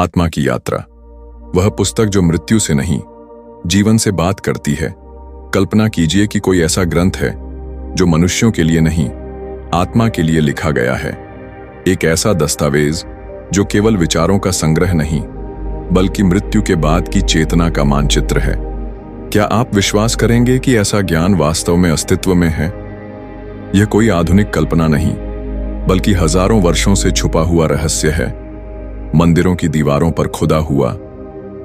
आत्मा की यात्रा, वह पुस्तक जो मृत्यु से नहीं, जीवन से बात करती है। कल्पना कीजिए कि कोई ऐसा ग्रंथ है जो मनुष्यों के लिए नहीं, आत्मा के लिए लिखा गया है। एक ऐसा दस्तावेज जो केवल विचारों का संग्रह नहीं, बल्कि मृत्यु के बाद की चेतना का मानचित्र है। क्या आप विश्वास करेंगे कि ऐसा ज्ञान वास्तव में अस्तित्व में है? यह कोई आधुनिक कल्पना नहीं, बल्कि हजारों वर्षों से छुपा हुआ रहस्य है। मंदिरों की दीवारों पर खुदा हुआ,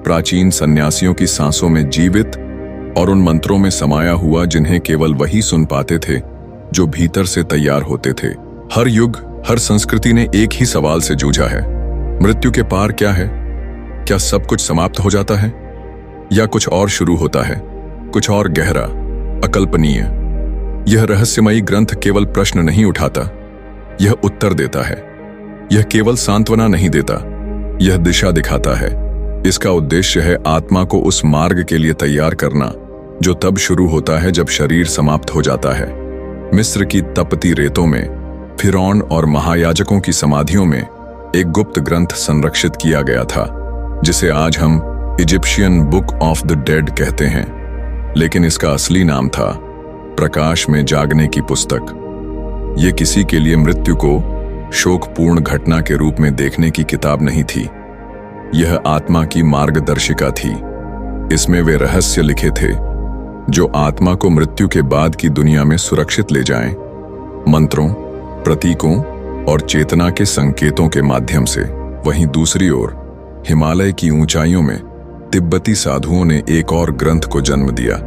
प्राचीन सन्यासियों की सांसों में जीवित और उन मंत्रों में समाया हुआ जिन्हें केवल वही सुन पाते थे जो भीतर से तैयार होते थे। हर युग, हर संस्कृति ने एक ही सवाल से जूझा है, मृत्यु के पार क्या है? क्या सब कुछ समाप्त हो जाता है या कुछ और शुरू होता है, कुछ और गहरा, अकल्पनीय? यह रहस्यमयी ग्रंथ केवल प्रश्न नहीं उठाता, यह उत्तर देता है। यह केवल सांत्वना नहीं देता, यह दिशा दिखाता है। इसका उद्देश्य है आत्मा को उस मार्ग के लिए तैयार करना जो तब शुरू होता है जब शरीर समाप्त हो जाता है। मिस्र की तपती रेतों में, फिरौन और महायाजकों की समाधियों में एक गुप्त ग्रंथ संरक्षित किया गया था, जिसे आज हम Egyptian book of the dead कहते हैं, लेकिन इसका असली नाम था प्रकाश में जागने की पुस्तक। यह किसी के लिए मृत्यु को शोकपूर्ण घटना के रूप में देखने की किताब नहीं थी, यह आत्मा की मार्गदर्शिका थी। इसमें वे रहस्य लिखे थे जो आत्मा को मृत्यु के बाद की दुनिया में सुरक्षित ले जाएं, मंत्रों, प्रतीकों और चेतना के संकेतों के माध्यम से। वहीं दूसरी ओर हिमालय की ऊंचाइयों में तिब्बती साधुओं ने एक और ग्रंथ को जन्म दिया,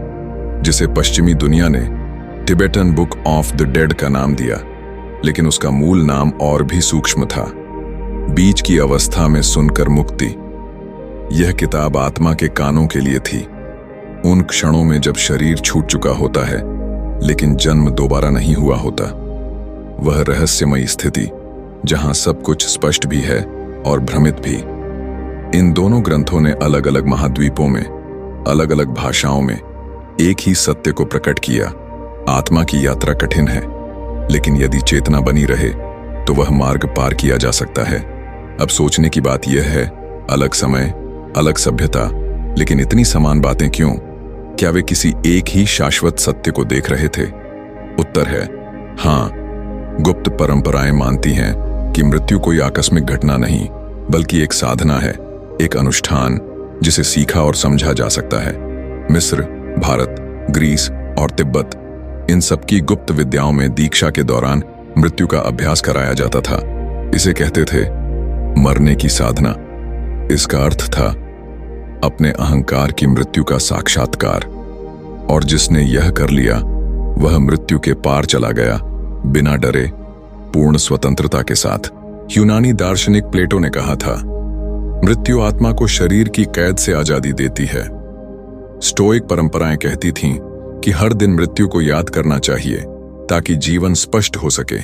जिसे पश्चिमी दुनिया ने Tibetan book of the dead का नाम दिया, लेकिन उसका मूल नाम और भी सूक्ष्म था, बीच की अवस्था में सुनकर मुक्ति। यह किताब आत्मा के कानों के लिए थी, उन क्षणों में जब शरीर छूट चुका होता है लेकिन जन्म दोबारा नहीं हुआ होता। वह रहस्यमयी स्थिति जहां सब कुछ स्पष्ट भी है और भ्रमित भी। इन दोनों ग्रंथों ने अलग अलग महाद्वीपों में, अलग अलग भाषाओं में एक ही सत्य को प्रकट किया। आत्मा की यात्रा कठिन है, लेकिन यदि चेतना बनी रहे तो वह मार्ग पार किया जा सकता है। अब सोचने की बात यह है, अलग समय, अलग सभ्यता, लेकिन इतनी समान बातें क्यों? क्या वे किसी एक ही शाश्वत सत्य को देख रहे थे? उत्तर है हाँ। गुप्त परंपराएं मानती हैं कि मृत्यु कोई आकस्मिक घटना नहीं, बल्कि एक साधना है, एक अनुष्ठान जिसे सीखा और समझा जा सकता है। मिस्र, भारत, ग्रीस और तिब्बत, इन सबकी गुप्त विद्याओं में दीक्षा के दौरान मृत्यु का अभ्यास कराया जाता था। इसे कहते थे मरने की साधना। इसका अर्थ था अपने अहंकार की मृत्यु का साक्षात्कार, और जिसने यह कर लिया वह मृत्यु के पार चला गया, बिना डरे, पूर्ण स्वतंत्रता के साथ। यूनानी दार्शनिक प्लेटो ने कहा था, मृत्यु आत्मा को शरीर की कैद से आजादी देती है। स्टोइक परंपराएं कहती थीं कि हर दिन मृत्यु को याद करना चाहिए ताकि जीवन स्पष्ट हो सके,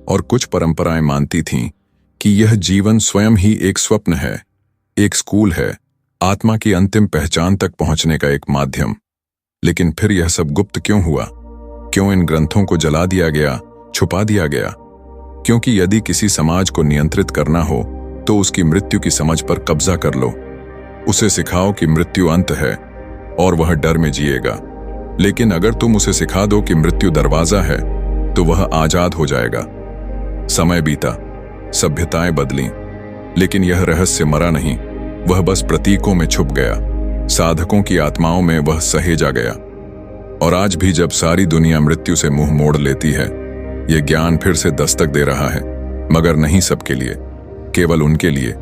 और कुछ परंपराएं मानती थीं कि यह जीवन स्वयं ही एक स्वप्न है, एक स्कूल है, आत्मा की अंतिम पहचान तक पहुंचने का एक माध्यम। लेकिन फिर यह सब गुप्त क्यों हुआ? क्यों इन ग्रंथों को जला दिया गया, छुपा दिया गया? क्योंकि यदि किसी समाज को नियंत्रित करना हो तो उसकी मृत्यु की समझ पर कब्जा कर लो। उसे सिखाओ कि मृत्यु अंत है और वह डर में जिएगा। लेकिन अगर तुम उसे सिखा दो कि मृत्यु दरवाजा है तो वह आजाद हो जाएगा। समय बीता, सभ्यताएं बदलीं, लेकिन यह रहस्य मरा नहीं, वह बस प्रतीकों में छुप गया। साधकों की आत्माओं में वह सहेजा गया। और आज भी जब सारी दुनिया मृत्यु से मुंह मोड़ लेती है, यह ज्ञान फिर से दस्तक दे रहा है, मगर नहीं सबके लिए, केवल उनके लिए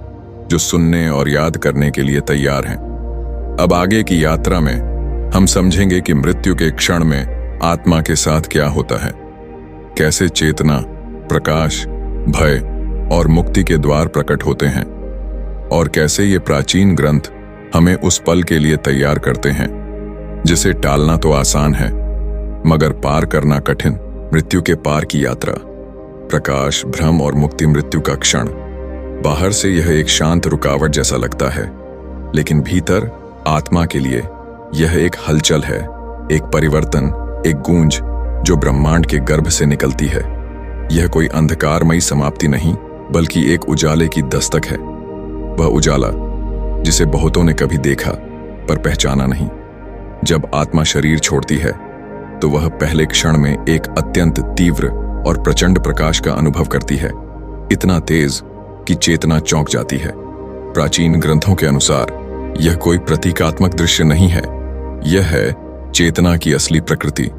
जो सुनने और याद करने के लिए तैयार हैं। अब आगे की यात्रा में हम समझेंगे कि मृत्यु के क्षण में आत्मा के साथ क्या होता है, कैसे चेतना, प्रकाश, भय और मुक्ति के द्वार प्रकट होते हैं, और कैसे ये प्राचीन ग्रंथ हमें उस पल के लिए तैयार करते हैं जिसे टालना तो आसान है मगर पार करना कठिन। मृत्यु के पार की यात्रा, प्रकाश, भ्रम और मुक्ति। मृत्यु का क्षण बाहर से यह एक शांत रुकावट जैसा लगता है, लेकिन भीतर आत्मा के लिए यह एक हलचल है, एक परिवर्तन, एक गूंज जो ब्रह्मांड के गर्भ से निकलती है। यह कोई अंधकारमयी समाप्ति नहीं, बल्कि एक उजाले की दस्तक है। वह उजाला जिसे बहुतों ने कभी देखा पर पहचाना नहीं। जब आत्मा शरीर छोड़ती है तो वह पहले क्षण में एक अत्यंत तीव्र और प्रचंड प्रकाश का अनुभव करती है, इतना तेज कि चेतना चौंक जाती है। प्राचीन ग्रंथों के अनुसार यह कोई प्रतीकात्मक दृश्य नहीं है, यह है चेतना की असली प्रकृति।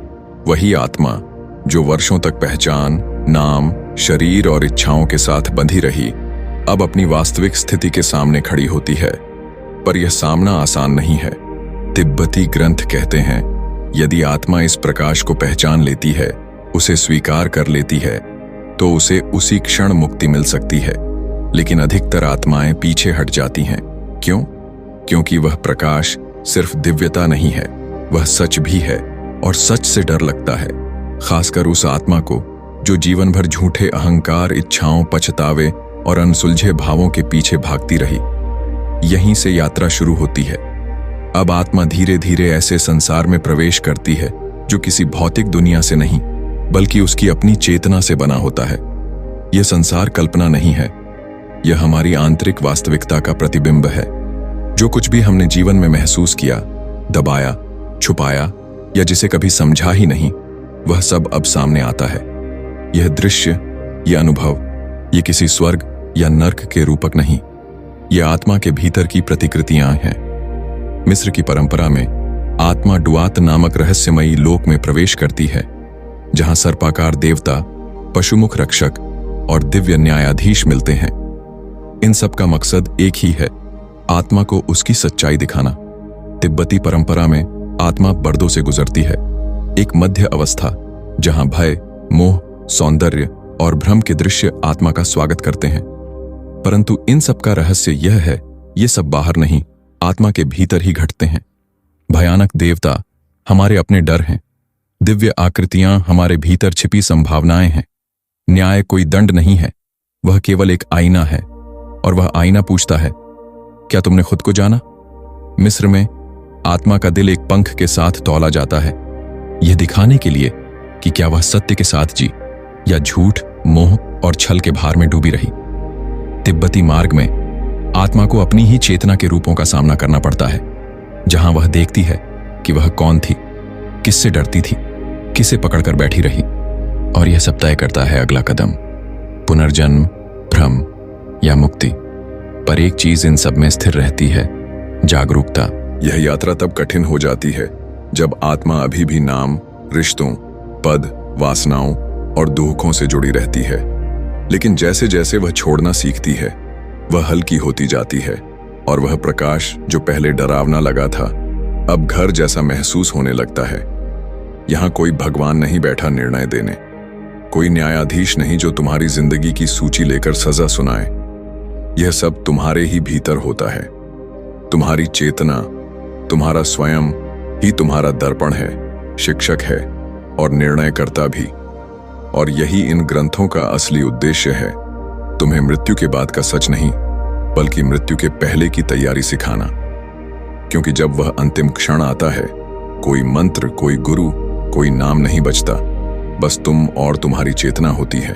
वही आत्मा जो वर्षों तक पहचान, नाम, शरीर और इच्छाओं के साथ बंधी रही, अब अपनी वास्तविक स्थिति के सामने खड़ी होती है। पर यह सामना आसान नहीं है। तिब्बती ग्रंथ कहते हैं, यदि आत्मा इस प्रकाश को पहचान लेती है, उसे स्वीकार कर लेती है, तो उसे उसी क्षण मुक्ति मिल सकती है। लेकिन अधिकतर आत्माएं पीछे हट जाती हैं। क्यों? क्योंकि वह प्रकाश सिर्फ दिव्यता नहीं है, वह सच भी है, और सच से डर लगता है, खासकर उस आत्मा को जो जीवन भर झूठे अहंकार, इच्छाओं, पछतावे और अनसुलझे भावों के पीछे भागती रही। यहीं से यात्रा शुरू होती है। अब आत्मा धीरे धीरे ऐसे संसार में प्रवेश करती है जो किसी भौतिक दुनिया से नहीं, बल्कि उसकी अपनी चेतना से बना होता है। यह संसार कल्पना नहीं है, यह हमारी आंतरिक वास्तविकता का प्रतिबिंब है। जो कुछ भी हमने जीवन में महसूस किया, दबाया, छुपाया या जिसे कभी समझा ही नहीं, वह सब अब सामने आता है। यह दृश्य, यह अनुभव, यह किसी स्वर्ग या नर्क के रूपक नहीं, यह आत्मा के भीतर की प्रतिकृतियां हैं। मिस्र की परंपरा में आत्मा डुआत नामक रहस्यमयी लोक में प्रवेश करती है, जहां सर्पाकार देवता, पशुमुख रक्षक और दिव्य न्यायाधीश मिलते हैं। इन सब का मकसद एक ही है, आत्मा को उसकी सच्चाई दिखाना। तिब्बती परंपरा में आत्मा पर्दों से गुजरती है, एक मध्य अवस्था जहां भय, मोह, सौंदर्य और भ्रम के दृश्य आत्मा का स्वागत करते हैं। परंतु इन सब का रहस्य यह है, ये सब बाहर नहीं, आत्मा के भीतर ही घटते हैं। भयानक देवता हमारे अपने डर हैं, दिव्य आकृतियां हमारे भीतर छिपी संभावनाएं हैं। न्याय कोई दंड नहीं है, वह केवल एक आईना है, और वह आईना पूछता है, क्या तुमने खुद को जाना? मिस्र में आत्मा का दिल एक पंख के साथ तौला जाता है, यह दिखाने के लिए कि क्या वह सत्य के साथ जी या झूठ, मोह और छल के भार में डूबी रही। तिब्बती मार्ग में आत्मा को अपनी ही चेतना के रूपों का सामना करना पड़ता है, जहां वह देखती है कि वह कौन थी, किससे डरती थी, किसे पकड़कर बैठी रही, और यह सब तय करता है अगला कदम, पुनर्जन्म, भ्रम या मुक्ति। पर एक चीज इन सब में स्थिर रहती है, जागरूकता। यह यात्रा तब कठिन हो जाती है जब आत्मा अभी भी नाम, रिश्तों, पद, वासनाओं और दुखों से जुड़ी रहती है। लेकिन जैसे जैसे वह छोड़ना सीखती है, वह हल्की होती जाती है, और वह प्रकाश जो पहले डरावना लगा था, अब घर जैसा महसूस होने लगता है। यहां कोई भगवान नहीं बैठा निर्णय देने, कोई न्यायाधीश नहीं जो तुम्हारी जिंदगी की सूची लेकर सजा सुनाए। यह सब तुम्हारे ही भीतर होता है। तुम्हारी चेतना, तुम्हारा स्वयं ही तुम्हारा दर्पण है, शिक्षक है और निर्णयकर्ता भी। और यही इन ग्रंथों का असली उद्देश्य है, तुम्हें मृत्यु के बाद का सच नहीं, बल्कि मृत्यु के पहले की तैयारी सिखाना। क्योंकि जब वह अंतिम क्षण आता है, कोई मंत्र, कोई गुरु, कोई नाम नहीं बचता, बस तुम और तुम्हारी चेतना होती है,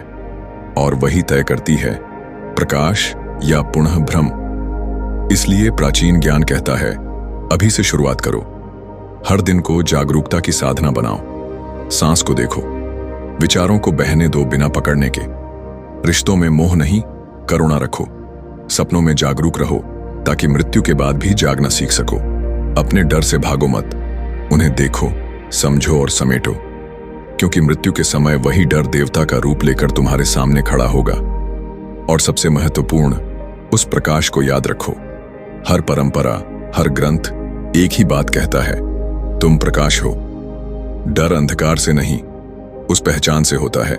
और वही तय करती है प्रकाश या पुनः भ्रम। इसलिए प्राचीन ज्ञान कहता है, अभी से शुरुआत करो। हर दिन को जागरूकता की साधना बनाओ। सांस को देखो, विचारों को बहने दो बिना पकड़ने के। रिश्तों में मोह नहीं, करुणा रखो। सपनों में जागरूक रहो ताकि मृत्यु के बाद भी जागना सीख सको। अपने डर से भागो मत, उन्हें देखो, समझो और समेटो, क्योंकि मृत्यु के समय वही डर देवता का रूप लेकर तुम्हारे सामने खड़ा होगा। और सबसे महत्वपूर्ण, उस प्रकाश को याद रखो। हर परंपरा, हर ग्रंथ एक ही बात कहता है, तुम प्रकाश हो। डर अंधकार से नहीं, उस पहचान से होता है।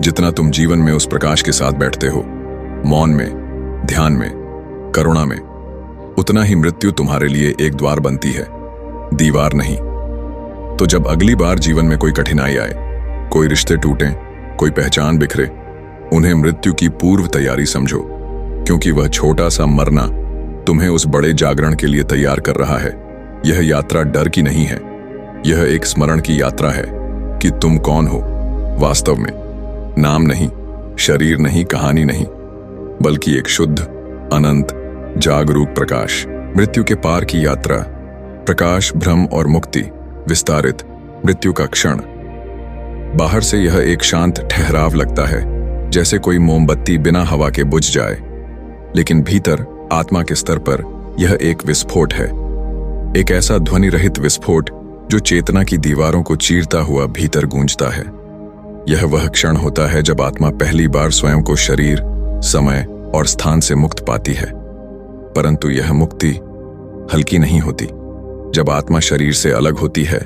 जितना तुम जीवन में उस प्रकाश के साथ बैठते हो, मौन में, ध्यान में, करुणा में, उतना ही मृत्यु तुम्हारे लिए एक द्वार बनती है, दीवार नहीं। तो जब अगली बार जीवन में कोई कठिनाई आए, कोई रिश्ते टूटें, कोई पहचान बिखरे, उन्हें मृत्यु की पूर्व तैयारी समझो, क्योंकि वह छोटा सा मरना तुम्हें उस बड़े जागरण के लिए तैयार कर रहा है। यह यात्रा डर की नहीं है, यह एक स्मरण की यात्रा है कि तुम कौन हो वास्तव में। नाम नहीं, शरीर नहीं, कहानी नहीं, बल्कि एक शुद्ध, अनंत, जागरूक प्रकाश, मृत्यु के पार की यात्रा। प्रकाश, भ्रम और मुक्ति। विस्तारित, मृत्यु का क्षण। बाहर से यह एक शांत ठहराव लगता है, जैसे कोई मोमबत्ती बिना हवा के बुझ जाए, लेकिन भीतर आत्मा के स्तर पर यह एक विस्फोट है। एक ऐसा ध्वनि रहित विस्फोट जो चेतना की दीवारों को चीरता हुआ भीतर गूंजता है। यह वह क्षण होता है जब आत्मा पहली बार स्वयं को शरीर, समय और स्थान से मुक्त पाती है। परंतु यह मुक्ति हल्की नहीं होती। जब आत्मा शरीर से अलग होती है,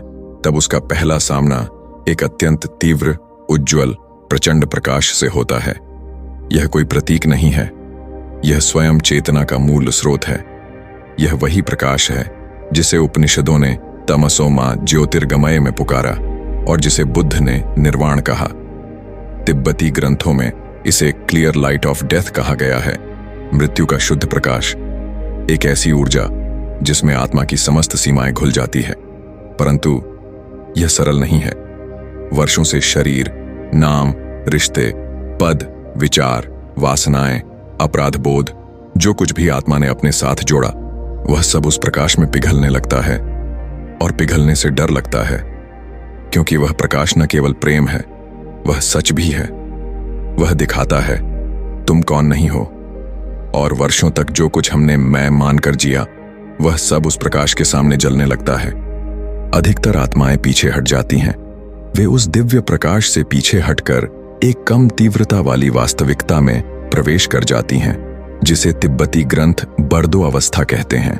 तब उसका पहला सामना एक अत्यंत तीव्र, उज्ज्वल, प्रचंड प्रकाश से होता है। यह कोई प्रतीक नहीं है, यह स्वयं चेतना का मूल स्रोत है। यह वही प्रकाश है जिसे उपनिषदों ने तमसो मा ज्योतिर्गमय में पुकारा और जिसे बुद्ध ने निर्वाण कहा। तिब्बती ग्रंथों में इसे क्लियर लाइट ऑफ डेथ कहा गया है, मृत्यु का शुद्ध प्रकाश। एक ऐसी ऊर्जा जिसमें आत्मा की समस्त सीमाएं घुल जाती है। परंतु यह सरल नहीं है। वर्षों से शरीर, नाम, रिश्ते, पद, विचार, वासनाएं, अपराध बोध, जो कुछ भी आत्मा ने अपने साथ जोड़ा, वह सब उस प्रकाश में पिघलने लगता है। और पिघलने से डर लगता है, क्योंकि वह प्रकाश न केवल प्रेम है, वह सच भी है। वह दिखाता है तुम कौन नहीं हो, और वर्षों तक जो कुछ हमने मैं मानकर जिया, वह सब उस प्रकाश के सामने जलने लगता है। अधिकतर आत्माएं पीछे हट जाती हैं। वे उस दिव्य प्रकाश से पीछे हटकर एक कम तीव्रता वाली वास्तविकता में प्रवेश कर जाती हैं, जिसे तिब्बती ग्रंथ बर्दो अवस्था कहते हैं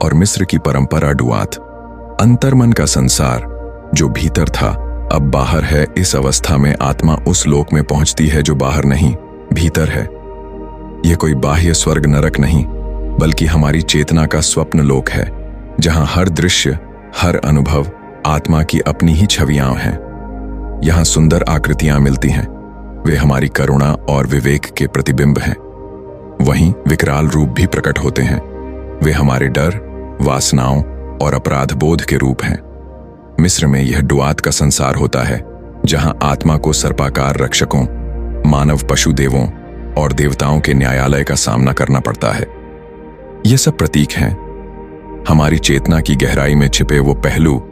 और मिस्र की परंपरा डुआत। अंतर्मन का संसार जो भीतर था, अब बाहर है। इस अवस्था में आत्मा उस लोक में पहुंचती है जो बाहर नहीं, भीतर है। यह कोई बाह्य स्वर्ग नरक नहीं, बल्कि हमारी चेतना का स्वप्न लोक है, जहां हर दृश्य, हर अनुभव आत्मा की अपनी ही छवियां हैं। यहां सुंदर आकृतियां मिलती हैं, वे हमारी करुणा और विवेक के प्रतिबिंब हैं। वहीं विकराल रूप भी प्रकट होते हैं, वे हमारे डर, वासनाओं और अपराध बोध के रूप हैं। मिस्र में यह डुआत का संसार होता है, जहां आत्मा को सर्पाकार रक्षकों, मानव पशु देवों और देवताओं के न्यायालय का सामना करना पड़ता है। ये सब प्रतीक हैं, हमारी चेतना की गहराई में छिपे वो पहलू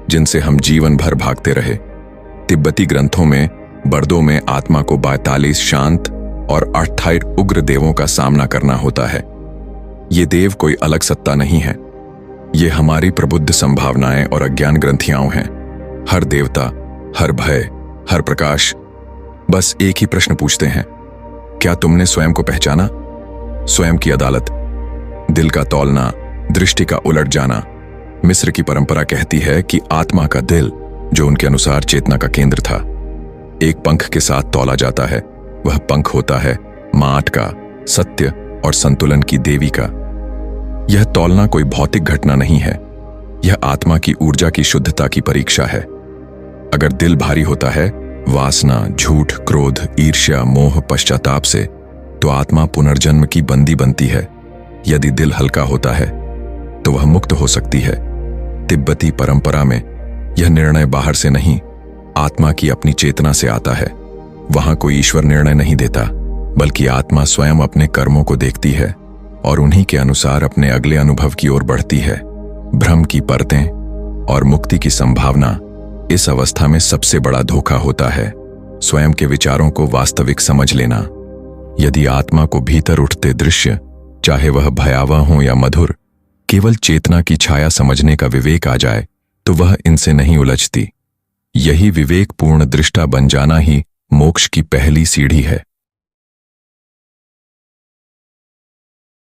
जिनसे हम जीवन भर भागते रहे। तिब्बती ग्रंथों में बर्दों में आत्मा को 42 शांत और 28 उग्र देवों का सामना करना होता है। ये देव कोई अलग सत्ता नहीं है, ये हमारी प्रबुद्ध संभावनाएं और अज्ञान ग्रंथियां हैं। हर देवता, हर भय, हर प्रकाश बस एक ही प्रश्न पूछते हैं, क्या तुमने स्वयं को पहचाना? स्वयं की अदालत, दिल का तौलना, दृष्टि का उलट जाना। मिस्र की परंपरा कहती है कि आत्मा का दिल, जो उनके अनुसार चेतना का केंद्र था, एक पंख के साथ तौला जाता है। वह पंख होता है माट का, सत्य और संतुलन की देवी का। यह तौलना कोई भौतिक घटना नहीं है, यह आत्मा की ऊर्जा की शुद्धता की परीक्षा है। अगर दिल भारी होता है वासना, झूठ, क्रोध, ईर्ष्या, मोह, पश्चाताप से, तो आत्मा पुनर्जन्म की बंदी बनती है। यदि दिल हल्का होता है तो वह मुक्त हो सकती है। तिब्बती परंपरा में यह निर्णय बाहर से नहीं, आत्मा की अपनी चेतना से आता है। वहां कोई ईश्वर निर्णय नहीं देता, बल्कि आत्मा स्वयं अपने कर्मों को देखती है और उन्हीं के अनुसार अपने अगले अनुभव की ओर बढ़ती है। भ्रम की परतें और मुक्ति की संभावना इस अवस्था में सबसे बड़ा धोखा होता है। स्वयं के विचारों को वास्तविक समझ लेना। यदि आत्मा को भीतर उठते दृश्य, चाहे वह भयावह हो या मधुर, केवल चेतना की छाया समझने का विवेक आ जाए, तो वह इनसे नहीं उलझती। यही विवेकपूर्ण दृष्टा बन जाना ही मोक्ष की पहली सीढ़ी है।